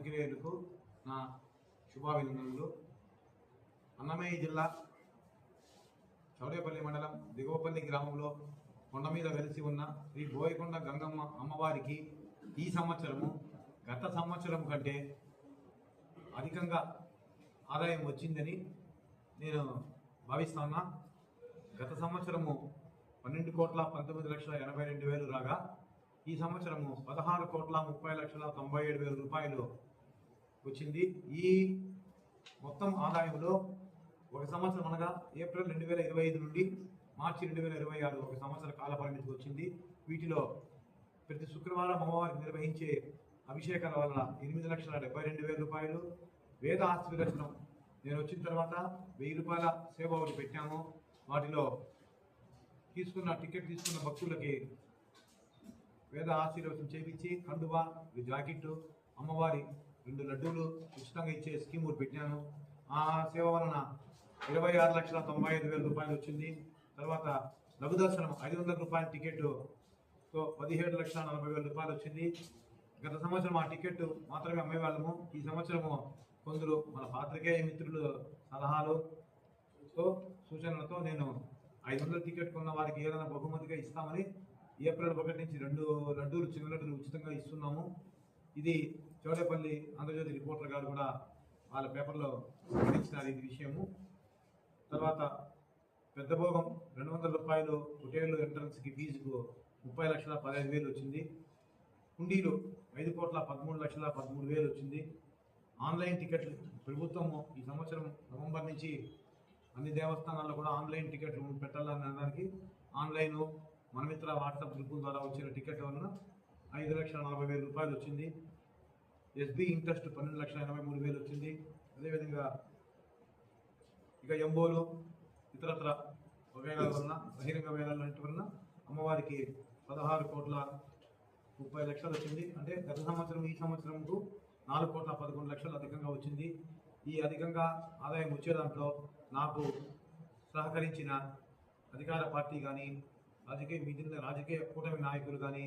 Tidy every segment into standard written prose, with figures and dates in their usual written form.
పాత్రికేయులకు నా శుభాభినందనలు. అన్నమయ్య జిల్లా చౌడేపల్లి మండలం దిగువపల్లి గ్రామంలో కొండ మీద వెలిసి ఉన్న శ్రీ బోయకొండ గంగమ్మ అమ్మవారికి ఈ సంవత్సరము గత సంవత్సరం కంటే అధికంగా ఆదాయం వచ్చిందని నేను భావిస్తున్నా. గత సంవత్సరము 12,19,82,000 రాగా ఈ సంవత్సరము 16,30,97,000 రూపాయలు వచ్చింది. ఈ మొత్తం ఆదాయంలో ఒక సంవత్సరం అనగా ఏప్రిల్ 2025 నుండి మార్చి 2026 ఒక సంవత్సర కాల పరిమితి వచ్చింది. వీటిలో ప్రతి శుక్రవారం అమ్మవారికి నిర్వహించే అభిషేకాల వల్ల 8,72,000 రూపాయలు, వేద ఆశీర్వచనం నేను వచ్చిన తర్వాత 1,000 రూపాయల సేవ ఒకటి పెట్టాము. వాటిలో టికెట్ తీసుకున్న భక్తులకి వేద ఆశీర్వచనం చేపించి కండువా, జాకెట్టు, అమ్మవారి 2 లడ్డూలు ఉచితంగా ఇచ్చే స్కీమ్ ఒకటి పెట్టాను. ఆ సేవ వలన 26,95,000 రూపాయలు వచ్చింది. తర్వాత లఘు దర్శనం 500 రూపాయల టికెట్తో 17,40,000 రూపాయలు వచ్చింది. గత సంవత్సరం ఆ టికెట్ మాత్రమే అమ్మేవాళ్ళము. ఈ సంవత్సరము కొందరు మన పాత్రికేయ మిత్రులు సలహాలతో సూచనలతో నేను 500 టికెట్ కొన్న వారికి ఏదైనా బహుమతిగా ఇస్తామని ఏప్రిల్ 1 నుంచి 2 లడ్డూలు, చిన్న లడ్డూలు ఉచితంగా ఇస్తున్నాము. ఇది చౌడేపల్లి ఆంధ్రజ్యోతి రిపోర్టర్ గారు కూడా వాళ్ళ పేపర్లో ప్రకటించినారు ఇది విషయము. తర్వాత పెద్ద భోగం 200 రూపాయలు హోటల్ ఎంట్రన్స్కి ఫీజుకు 30,15,000 వచ్చింది. హుండీలు 5,13,13,000 వచ్చింది. ఆన్లైన్ టికెట్లు ప్రభుత్వము ఈ సంవత్సరం నవంబర్ నుంచి అన్ని దేవస్థానాల్లో కూడా ఆన్లైన్ టికెట్లు పెట్టాలని అనడానికి ఆన్లైన్ మనమిత్ర వాట్సాప్ గ్రూపుల ద్వారా వచ్చిన టికెట్ వలన 5,40,000 రూపాయలు వచ్చింది. ఎస్బీ ఇంట్రెస్ట్ 12,83,000 వచ్చింది. అదేవిధంగా ఇక ఎంబోలు ఇతరత్ర వేలాల వలన బహిరంగ వేలాల వలన అమ్మవారికి 16,30,00,000 వచ్చింది. అంటే గత సంవత్సరం ఈ సంవత్సరంకు 4,11,00,000 అధికంగా వచ్చింది. ఈ అధికంగా ఆదాయం వచ్చే దాంట్లో నాకు సహకరించిన అధికార పార్టీ కానీ, రాజకీయ కూటమి నాయకులు కానీ,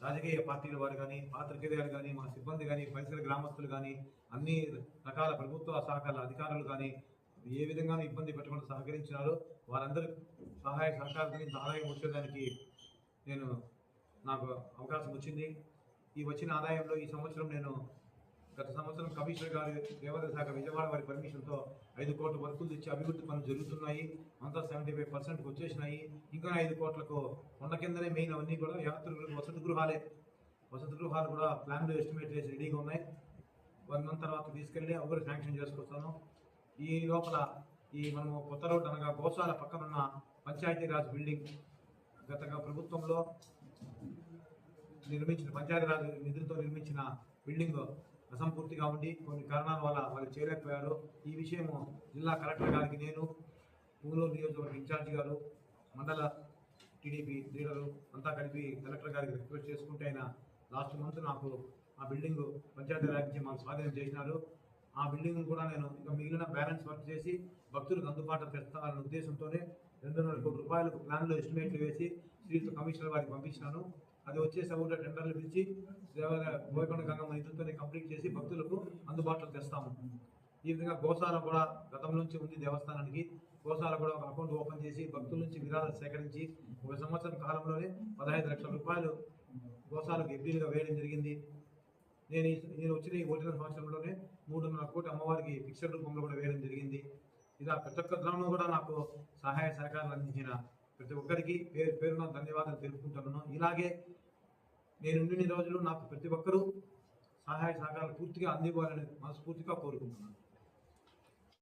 రాజకీయ పార్టీల వారు కానీ, పాత్రికేయులు కానీ, మా సిబ్బంది కానీ, పరిసర గ్రామస్తులు కానీ, అన్ని రకాల ప్రభుత్వ శాఖల అధికారులు కానీ ఏ విధంగా ఇబ్బంది పెట్టకుండా సహకరించినారో వారందరూ సహాయ సహకారం ఆదాయం వచ్చేదానికి నాకు అవకాశం వచ్చింది. ఈ వచ్చిన ఆదాయంలో ఈ సంవత్సరం నేను గత సంవత్సరం కమిషనర్ గారి దేవాదాయ శాఖ విజయవాడ వారి పర్మిషన్తో 5 కోట్ల వర్కులు తెచ్చి అభివృద్ధి పనులు జరుగుతున్నాయి. అంతా 75% వచ్చేసినాయి. ఇంకా 5 కోట్లకు కొండ కిందనే మెయిన్ అవన్నీ కూడా యాత్రికులకు వసతి గృహాలు కూడా ప్లాన్లు ఎస్టిమేట్ చేసి రెడీగా ఉన్నాయి. 1 మంత్ తర్వాత తీసుకెళ్ళి అవి కూడా శాంక్షన్ చేసుకొస్తాను. ఈ లోపల మనము కొత్త రోడ్డు అనగా గోశాల పక్కనున్న పంచాయతీరాజ్ బిల్డింగ్ గత ప్రభుత్వంలో నిర్మించిన పంచాయతీరాజ్ నిధులతో నిర్మించిన బిల్డింగ్ అసంపూర్తిగా ఉండి కొన్ని కారణాల వల్ల వాళ్ళు చేయలేకపోయారు. ఈ విషయము జిల్లా కలెక్టర్ గారికి నేను, పూలూరు నియోజకవర్గ ఇన్ఛార్జి గారు, మండల టీడీపీ లీడరు అంతా కలిపి కలెక్టర్ గారికి రిక్వెస్ట్ చేసుకుంటే ఆయన లాస్ట్ మంత్ నాకు ఆ బిల్డింగ్ పంచాయతీరాజ్ నుంచి మాకు స్వాధీనం చేసినారు. ఆ బిల్డింగ్ కూడా నేను ఇంకా మిగిలిన బ్యాలెన్స్ వర్క్ చేసి భక్తులకు అందుబాటులో తెస్తానన్న ఉద్దేశంతోనే 2,500 కోట్ల రూపాయలకు ప్లాన్లో ఎస్టిమేట్లు వేసి శ్రీయుత కమిషనర్ వారికి పంపించినాను. అది వచ్చేసి కూడా టెండర్లు పిలిచి బోయకొండ గంగమ్మ నిధులతోనే కంప్లీట్ చేసి భక్తులకు అందుబాటులో తెస్తాము. ఈ విధంగా గోశాల కూడా గతం నుంచి ఉంది దేవస్థానానికి. గోశాల కూడా ఒక అకౌంట్ ఓపెన్ చేసి భక్తుల నుంచి విరాళాలు సేకరించి 1 సంవత్సరం కాలంలోనే 15 లక్షల రూపాయలు గోశాలకు ఎఫ్డీలుగా వేయడం జరిగింది. నేను వచ్చిన ఈ 1 సంవత్సరంలోనే 3.5 కోట్ల అమ్మవారికి ఫిక్స్డ్ రూపంలో కూడా వేయడం జరిగింది. ఇలా ప్రతి ఒక్క గ్రామంలో కూడా నాకు సహాయ సహకారాలు అందించిన ప్రతి ఒక్కరికి పేరున ధన్యవాదాలు తెలుపుకుంటున్నాను. ఇలాగే నేను ఇన్ని రోజులు నాకు ప్రతి ఒక్కరూ సహాయ సహకారాలు పూర్తిగా అందివ్వాలని మనస్ఫూర్తిగా కోరుకుంటున్నాను.